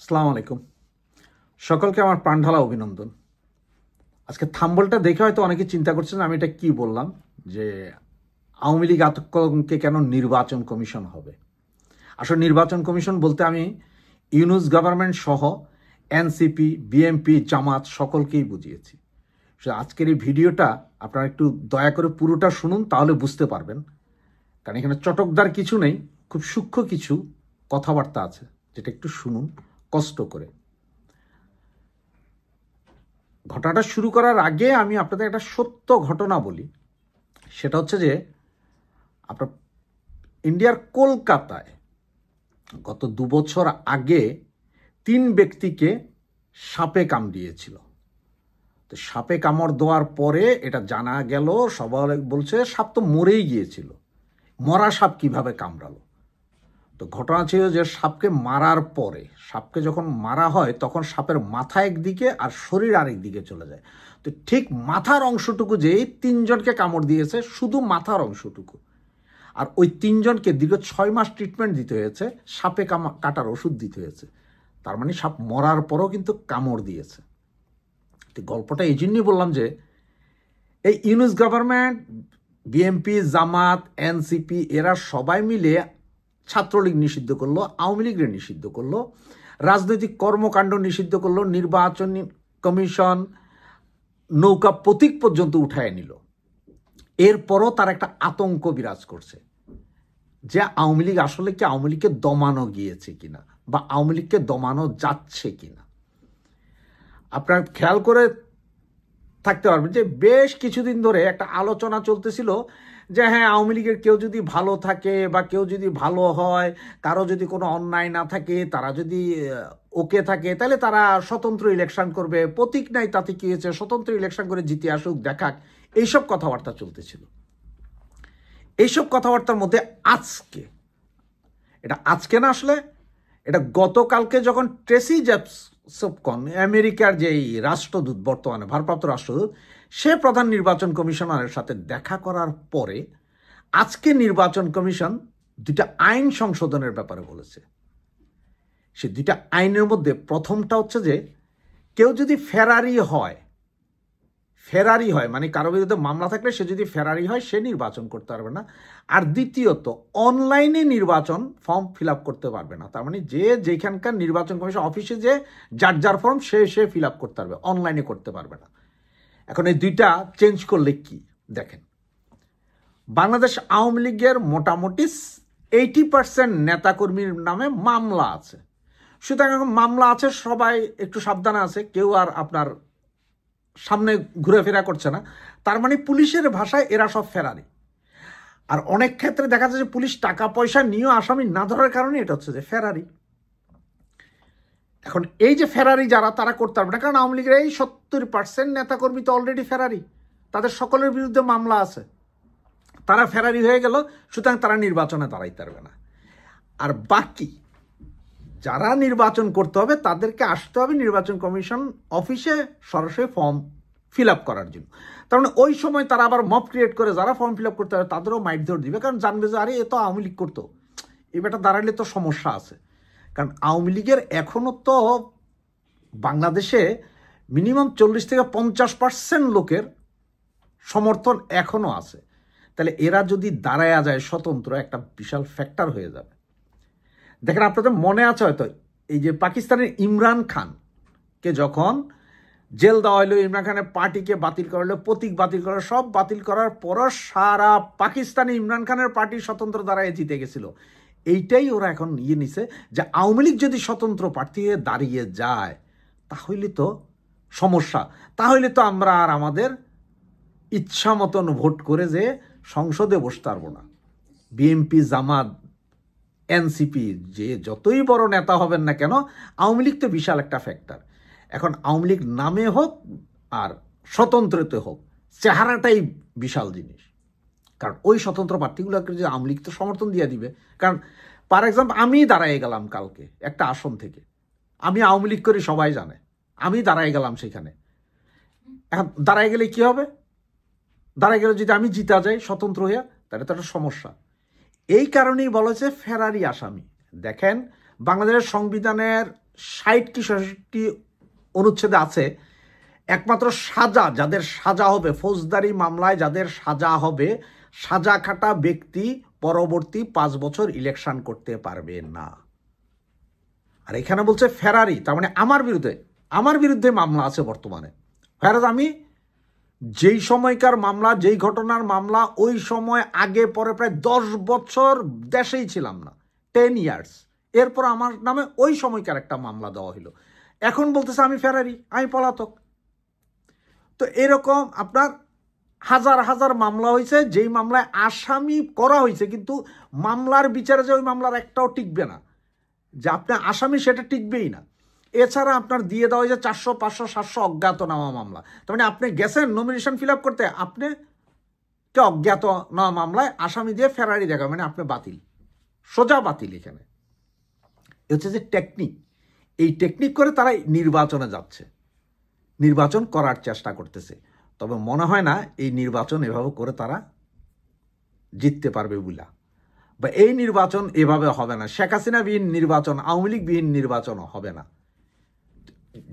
আসসালামু আলাইকুম। সকলকে আমার প্রাণঢালা অভিনন্দন। আজকে থাম্বলটা দেখে হয়তো অনেকে চিন্তা করছেন আমি এটা কি বললাম, যে আওয়ামী লীগ আতঙ্কে কেন নির্বাচন কমিশন হবে। আসলে নির্বাচন কমিশন বলতে আমি ইউনূস গভর্নমেন্ট সহ এনসিপি, বিএনপি, জামাত সকলকেই বুঝিয়েছি। আজকের এই ভিডিওটা আপনারা একটু দয়া করে পুরোটা শুনুন, তাহলে বুঝতে পারবেন। কারণ এখানে চটকদার কিছু নেই, খুব সূক্ষ্ম কিছু কথাবার্তা আছে, যেটা একটু শুনুন কষ্ট করে। ঘটনাটা শুরু করার আগে আমি আপনাদের একটা সত্য ঘটনা বলি। সেটা হচ্ছে যে আপনার ইন্ডিয়ার কলকাতায় গত 2 বছর আগে 3 ব্যক্তিকে সাপে কামড়িয়েছিল। তো সাপে কামড় দেওয়ার পরে এটা জানা গেল, সবাই বলছে সাপ তো মরেই গিয়েছিল, মরা সাপ কিভাবে কামড়ালো। তো ঘটনা ছিল যে সাপকে মারার পরে, সাপকে যখন মারা হয় তখন সাপের মাথা একদিকে আর শরীর আরেক দিকে চলে যায়। তো ঠিক মাথার অংশটুকু যে 3 জনকে কামড় দিয়েছে, শুধু মাথার অংশটুকু, আর ওই 3 জনকে দীর্ঘ 6 মাস ট্রিটমেন্ট দিতে হয়েছে, সাপে কাটার ওষুধ দিতে হয়েছে। তার মানে সাপ মরার পরও কিন্তু কামড় দিয়েছে। তো গল্পটা এই জন্যই বললাম যে এই ইউনূস গভর্নমেন্ট, বিএনপি, জামাত, এনসিপি এরা সবাই মিলে ছাত্রলীগ নিষিদ্ধ করলো, আওয়ামী লীগের নিষিদ্ধ করলো, রাজনৈতিক কর্মকাণ্ড নিষিদ্ধ করলো, নির্বাচন কমিশন, নৌকা প্রতীক পর্যন্ত উঠায় নিল। এরপরও তার একটা আতঙ্ক বিরাজ করছে যে আওয়ামী লীগ আসলে কি আওয়ামী লীগকে দমানো গিয়েছে কিনা, বা আওয়ামী লীগকে দমানো যাচ্ছে কিনা। আপনার খেয়াল করে থাকতে পারবেন যে বেশ কিছুদিন ধরে একটা আলোচনা চলতেছিল যে হ্যাঁ, আওয়ামী লীগের কেউ যদি ভালো থাকে বা কেউ যদি ভালো হয়, কারো যদি কোনো অন্যায় না থাকে, তারা যদি ওকে থাকে, তাহলে তারা স্বতন্ত্র ইলেকশন করবে, প্রতীক নাই তাতে কি হয়েছে, স্বতন্ত্র ইলেকশন করে জিতে আসুক, দেখাক, এইসব কথাবার্তা চলতেছিল। এইসব কথাবার্তার মধ্যে আজকে না, আসলে এটা গতকালকে যখন ট্রেসি জেপসন, আমেরিকার যেই রাষ্ট্রদূত, বর্তমানে ভারপ্রাপ্ত রাষ্ট্রদূত, সে প্রধান নির্বাচন কমিশনারের সাথে দেখা করার পরে আজকে নির্বাচন কমিশন 2টা আইন সংশোধনের ব্যাপারে বলেছে। সে 2টা আইনের মধ্যে প্রথমটা হচ্ছে যে কেউ যদি ফেরারি হয়, মানে কারো বিরুদ্ধে মামলা থাকলে সে যদি ফেরারি হয় সে নির্বাচন করতে পারবে না। আর দ্বিতীয়ত, অনলাইনে নির্বাচন ফর্ম ফিল আপ করতে পারবে না। তার মানে যে যেখানকার নির্বাচন কমিশন অফিসে যে যার ফর্ম সে ফিল আপ করতে পারবে, অনলাইনে করতে পারবে না। এখন এই 2টা চেঞ্জ করলে কি দেখেন, বাংলাদেশ আওয়ামী লীগের মোটামুটি 80% নেতাকর্মীর নামে মামলা আছে। সুতরাং এখন মামলা আছে, সবাই একটু সাবধানে আছে, কেউ আর আপনার সামনে ঘুরেফেরা করছে না। তার মানে পুলিশের ভাষায় এরা সব ফেরারি। আর অনেক ক্ষেত্রে দেখা যাচ্ছে যে পুলিশ টাকা পয়সা নিয়েও আসামি না ধরার কারণে এটা হচ্ছে যে ফেরারি। এখন এই যে ফেরারি যারা, তারা করতে পারবে না, কারণ আওয়ামী লীগের এই 70% নেতাকর্মী তো অলরেডি ফেরারি, তাদের সকলের বিরুদ্ধে মামলা আছে, তারা ফেরারি হয়ে গেল, সুতরাং তারা নির্বাচনে দাঁড়াইতে পারবে না। আর বাকি যারা নির্বাচন করতে হবে তাদেরকে আসতে হবে নির্বাচন কমিশন অফিসে সরাসরি ফর্ম ফিল আপ করার জন্য। তার মানে ওই সময় তারা আবার মব ক্রিয়েট করে যারা ফর্ম ফিল আপ করতে হবে তাদেরও মাইট ধরে দিবে, কারণ জানবে যে আরে এ তো আওয়ামী লীগ করতো, এবারটা দাঁড়ালে তো সমস্যা আছে। কারণ আওয়ামী লীগের এখনও তো বাংলাদেশে মিনিমাম 40 থেকে 50% লোকের সমর্থন এখনও আছে। তাহলে এরা যদি দাঁড়ায়া যায় স্বতন্ত্র, একটা বিশাল ফ্যাক্টর হয়ে যাবে। দেখেন, আপনাদের মনে আছে হয়তো এই যে পাকিস্তানের ইমরান খানকে যখন জেল দেওয়া হলো, ইমরান খানের পার্টিকে বাতিল করা হলো, প্রতীক বাতিল করা, সব বাতিল করার পরও সারা পাকিস্তানে ইমরান খানের পার্টি স্বতন্ত্র দ্বারায় জিতে গেছিল। এইটাই ওরা এখন নিছে যে আওয়ামী লীগ যদি স্বতন্ত্র প্রার্থী হয়ে দাঁড়িয়ে যায় তাহলে তো সমস্যা, তাহলে তো আমরা আর আমাদের ইচ্ছা মতন ভোট করে যে সংসদে বসতে পারবো না। বিএনপি, জামাত, এনসিপি যে যতই বড় নেতা হবেন না কেন, আওয়ামী লীগ তো বিশাল একটা ফ্যাক্টর। এখন আওয়ামী লীগ নামে হোক আর স্বতন্ত্রতে হোক, চেহারাটাই বিশাল জিনিস। কারণ ওই স্বতন্ত্র প্রার্থীগুলোকে যে আওয়ামী লীগ তো সমর্থন দিয়ে দিবে। কারণ ফর এক্সাম্পল আমি দাঁড়াই গেলাম কালকে একটা আসন থেকে, আমি আওয়ামী লীগ করি সবাই জানে, আমি দাঁড়াই গেলাম সেখানে। এখন দাঁড়াই গেলে কি হবে, দাঁড়াই গেলে যদি আমি জিতা যাই স্বতন্ত্র হইয়া, তাহলে তো একটা সমস্যা। এই কারণেই বলা হয়েছে ফেরারি আসামি। দেখেন, বাংলাদেশের সংবিধানের 60 কি 66 অনুচ্ছেদে আছে একমাত্র সাজা, যাদের সাজা হবে ফৌজদারি মামলায়, যাদের সাজা হবে, সাজা খাটা ব্যক্তি পরবর্তী 5 বছর ইলেকশন করতে পারবে না। আর এখানে বলছে ফেরারি, তার মানে আমার বিরুদ্ধে মামলা আছে বর্তমানে। ফেরাজ আমি যেই সময়কার মামলা, যেই ঘটনার মামলা, ওই সময় আগে পরে প্রায় 10 বছর দেশেই ছিলাম না, 10 ইয়ার্স। এরপর আমার নামে ওই সময়কার একটা মামলা দেওয়া হলো, এখন বলতেছে আমি ফেরারি, আমি পলাতক। তো এরকম আপনার হাজার হাজার মামলা হয়েছে, যেই মামলায় আসামি করা হয়েছে, কিন্তু মামলার বিচারে যে ওই মামলার একটাও টিকবে না, যে আপনার আসামি সেটা টিকবেই না। এছাড়া আপনার দিয়ে দেওয়া হয়েছে 400, 500, 700 অজ্ঞাতনামা মামলা। তার মানে আপনি গেছেন নমিনেশন ফিল আপ করতে, আপনি কে অজ্ঞাতনামা মামলায় আসামি দিয়ে ফেরারি দেখা, মানে আপনি বাতিল, সোজা বাতিল। এখানে হচ্ছে যে টেকনিক, এই টেকনিক করে তারা নির্বাচনে যাচ্ছে, নির্বাচন করার চেষ্টা করতেছে। তবে মনে হয় না এই নির্বাচন এভাবে করে তারা জিততে পারবে বলে, বা এই নির্বাচন এভাবে হবে না। শেখ হাসিনা বিহীন নির্বাচন, আওয়ামী লীগ বিহীন নির্বাচন হবে না।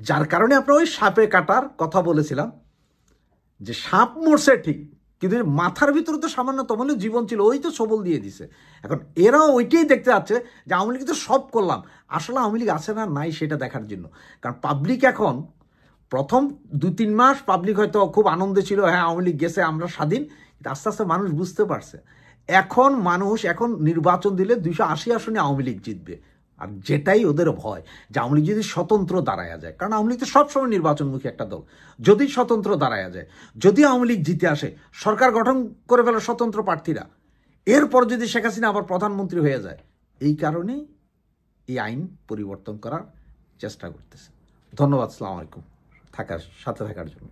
যার কারণে আপনার ওই সাপে কাটার কথা বলেছিলাম, যে সাপ মরছে ঠিক, কিন্তু মাথার ভিতরে তো সামান্যতম হলেও জীবন ছিল, ওই তো সবল দিয়ে দিছে। এখন এরাও ওইটাই দেখতে যাচ্ছে যে আওয়ামী লীগ তো সব করলাম, আসলে আওয়ামী লীগ আছে না নাই সেটা দেখার জন্য। কারণ পাবলিক এখন প্রথম 2-3 মাস পাবলিক হয়তো খুব আনন্দে ছিল, হ্যাঁ আওয়ামী লীগ গেছে, আমরা স্বাধীন। কিন্তু আস্তে আস্তে মানুষ বুঝতে পারছে এখন নির্বাচন দিলে 280 আসনে আওয়ামী লীগ জিতবে। আর যেটাই ওদের ভয়, যে আওয়ামী লীগ যদি স্বতন্ত্র দাঁড়ায়া যায়, কারণ আওয়ামী লীগ তো সবসময় নির্বাচনমুখী একটা দল, যদি স্বতন্ত্র দাঁড়ায়া যায়, যদি আওয়ামী লীগ জিতে আসে, সরকার গঠন করে ফেলে স্বতন্ত্র প্রার্থীরা, এরপর যদি শেখ হাসিনা আবার প্রধানমন্ত্রী হয়ে যায়, এই কারণেই এই আইন পরিবর্তন করার চেষ্টা করতেছে। ধন্যবাদ, আসসালামু আলাইকুম, সাথে থাকার জন্য।